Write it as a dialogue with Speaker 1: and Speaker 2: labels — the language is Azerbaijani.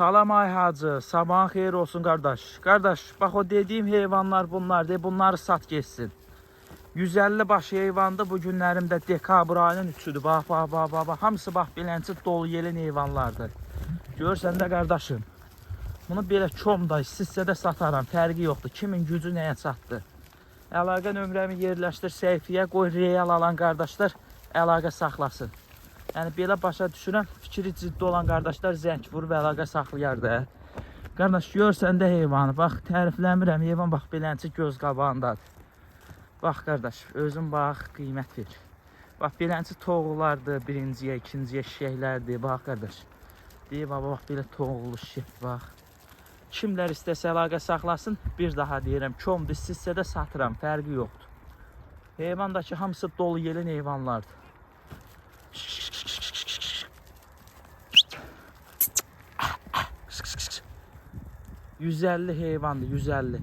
Speaker 1: Salam ay hacı, sabahın xeyir olsun kardeş. Kardeş, bak o dediğim heyvanlar bunlar de, bunları sat geçsin. 150 baş heyvandı bu günlərimdə dekabr ayının 3'üdür. Bax. Hamısı bax beləncə dolu yelin heyvanlardır. Görsən də qardaşım. Bunu belə çomda, hissədə sataram, fərqi yoxdur. Kimin gücü nəyə çatdı? Əlaqə nömrəmi yerləşdir səhifəyə, qoy real alan qardaşlar əlaqə saxlasın. Yəni belə başa düşürəm, fikri ciddi olan qardaşlar zəng vurub əlaqə saxlayar da. Qardaş, görsən də heyvanı, bax tərifləmirəm, heyvan bax beləncə göz qabağındadır. Bax qardaş, özün bax, qiymət ver. Bax beləncə toğulardır, birinciyə, ikinciyə şişəklərdir, bax qardaş. Deyib, bax belə toğulu şişək, bax. Kimlər istəsə əlaqə saxlasın, bir daha deyirəm, komdur, hissədə satıram, fərqi yoxdur. Heyvandakı hamısı dolu yelin heyvanlardır. 150 heyvandır, 150.